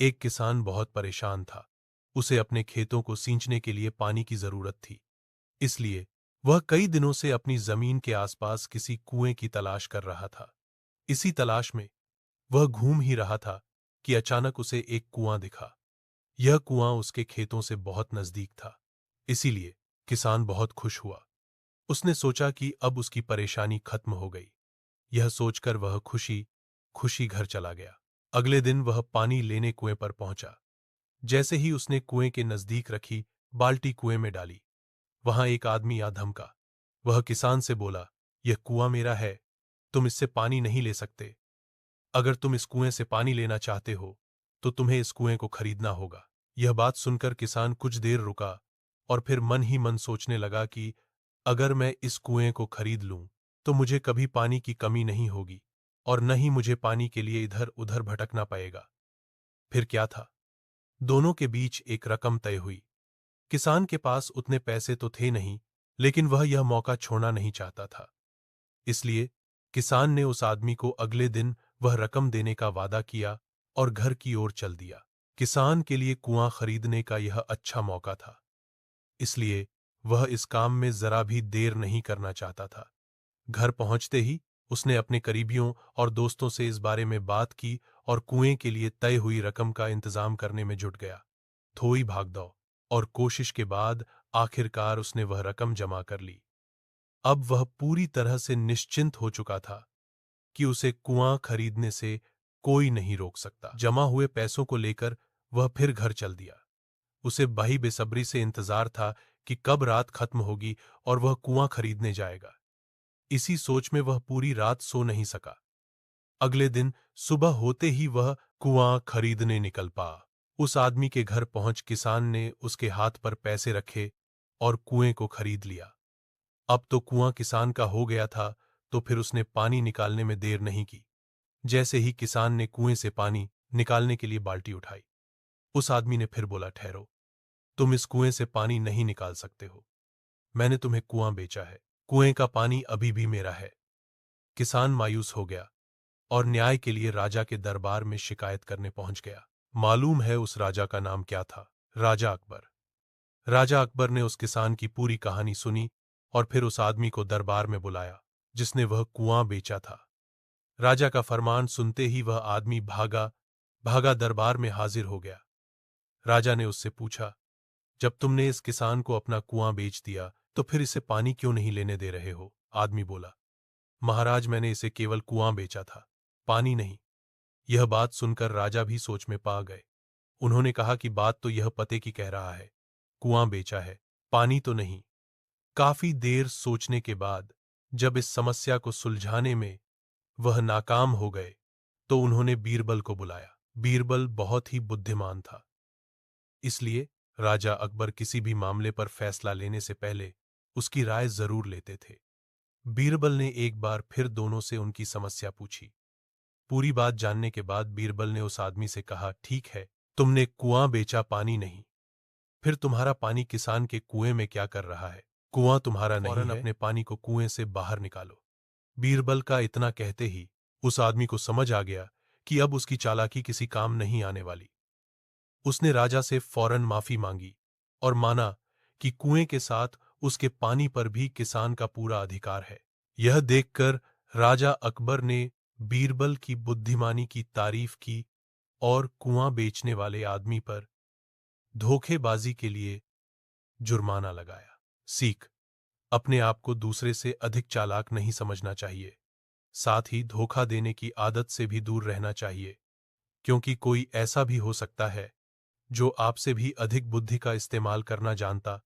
एक किसान बहुत परेशान था। उसे अपने खेतों को सींचने के लिए पानी की जरूरत थी। इसलिए वह कई दिनों से अपनी जमीन के आसपास किसी कुएं की तलाश कर रहा था। इसी तलाश में वह घूम ही रहा था कि अचानक उसे एक कुआं दिखा। यह कुआं उसके खेतों से बहुत नजदीक था। इसीलिए किसान बहुत खुश हुआ। उसने सोचा कि अब उसकी परेशानी खत्म हो गई। यह सोचकर वह खुशी खुशी घर चला गया। अगले दिन वह पानी लेने कुएं पर पहुंचा। जैसे ही उसने कुएं के नजदीक रखी बाल्टी कुएं में डाली, वहां एक आदमी आ धमका। वह किसान से बोला, यह कुआं मेरा है, तुम इससे पानी नहीं ले सकते। अगर तुम इस कुएं से पानी लेना चाहते हो तो तुम्हें इस कुएं को खरीदना होगा। यह बात सुनकर किसान कुछ देर रुका और फिर मन ही मन सोचने लगा कि अगर मैं इस कुएं को खरीद लूं तो मुझे कभी पानी की कमी नहीं होगी और न ही मुझे पानी के लिए इधर उधर भटकना पड़ेगा। फिर क्या था, दोनों के बीच एक रकम तय हुई। किसान के पास उतने पैसे तो थे नहीं, लेकिन वह यह मौका छोड़ना नहीं चाहता था। इसलिए किसान ने उस आदमी को अगले दिन वह रकम देने का वादा किया और घर की ओर चल दिया। किसान के लिए कुआं खरीदने का यह अच्छा मौका था, इसलिए वह इस काम में जरा भी देर नहीं करना चाहता था। घर पहुंचते ही उसने अपने करीबियों और दोस्तों से इस बारे में बात की और कुएं के लिए तय हुई रकम का इंतजाम करने में जुट गया। थोड़ी भागदौड़ और कोशिश के बाद आखिरकार उसने वह रकम जमा कर ली। अब वह पूरी तरह से निश्चिंत हो चुका था कि उसे कुआं खरीदने से कोई नहीं रोक सकता। जमा हुए पैसों को लेकर वह फिर घर चल दिया। उसे बड़ी बेसब्री से इंतजार था कि कब रात खत्म होगी और वह कुआं खरीदने जाएगा। इसी सोच में वह पूरी रात सो नहीं सका। अगले दिन सुबह होते ही वह कुआं खरीदने निकल पा। उस आदमी के घर पहुंच किसान ने उसके हाथ पर पैसे रखे और कुएं को खरीद लिया। अब तो कुआं किसान का हो गया था, तो फिर उसने पानी निकालने में देर नहीं की। जैसे ही किसान ने कुएं से पानी निकालने के लिए बाल्टी उठाई, उस आदमी ने फिर बोला, ठहरो, तुम इस कुएं से पानी नहीं निकाल सकते हो। मैंने तुम्हें कुआं बेचा है, कुएं का पानी अभी भी मेरा है। किसान मायूस हो गया और न्याय के लिए राजा के दरबार में शिकायत करने पहुंच गया। मालूम है उस राजा का नाम क्या था? राजा अकबर। राजा अकबर ने उस किसान की पूरी कहानी सुनी और फिर उस आदमी को दरबार में बुलाया जिसने वह कुआं बेचा था। राजा का फरमान सुनते ही वह आदमी भागा भागा दरबार में हाजिर हो गया। राजा ने उससे पूछा, जब तुमने इस किसान को अपना कुआं बेच दिया तो फिर इसे पानी क्यों नहीं लेने दे रहे हो? आदमी बोला, महाराज, मैंने इसे केवल कुआं बेचा था, पानी नहीं। यह बात सुनकर राजा भी सोच में पा गए। उन्होंने कहा कि बात तो यह पते की कह रहा है, कुआं बेचा है, पानी तो नहीं। काफी देर सोचने के बाद जब इस समस्या को सुलझाने में वह नाकाम हो गए तो उन्होंने बीरबल को बुलाया। बीरबल बहुत ही बुद्धिमान था, इसलिए राजा अकबर किसी भी मामले पर फैसला लेने से पहले उसकी राय जरूर लेते थे। बीरबल ने एक बार फिर दोनों से उनकी समस्या पूछी। पूरी बात जानने के बाद बीरबल ने उस आदमी से कहा, ठीक है, तुमने कुआं बेचा, पानी नहीं, फिर तुम्हारा पानी किसान के कुएं में क्या कर रहा है? कुआं तुम्हारा नहीं है, अपने पानी को कुएं से बाहर निकालो। बीरबल का इतना कहते ही उस आदमी को समझ आ गया कि अब उसकी चालाकी किसी काम नहीं आने वाली। उसने राजा से फौरन माफी मांगी और माना कि कुएं के साथ उसके पानी पर भी किसान का पूरा अधिकार है। यह देखकर राजा अकबर ने बीरबल की बुद्धिमानी की तारीफ की और कुआं बेचने वाले आदमी पर धोखेबाजी के लिए जुर्माना लगाया। सीख, अपने आप को दूसरे से अधिक चालाक नहीं समझना चाहिए। साथ ही धोखा देने की आदत से भी दूर रहना चाहिए, क्योंकि कोई ऐसा भी हो सकता है जो आपसे भी अधिक बुद्धि का इस्तेमाल करना जानता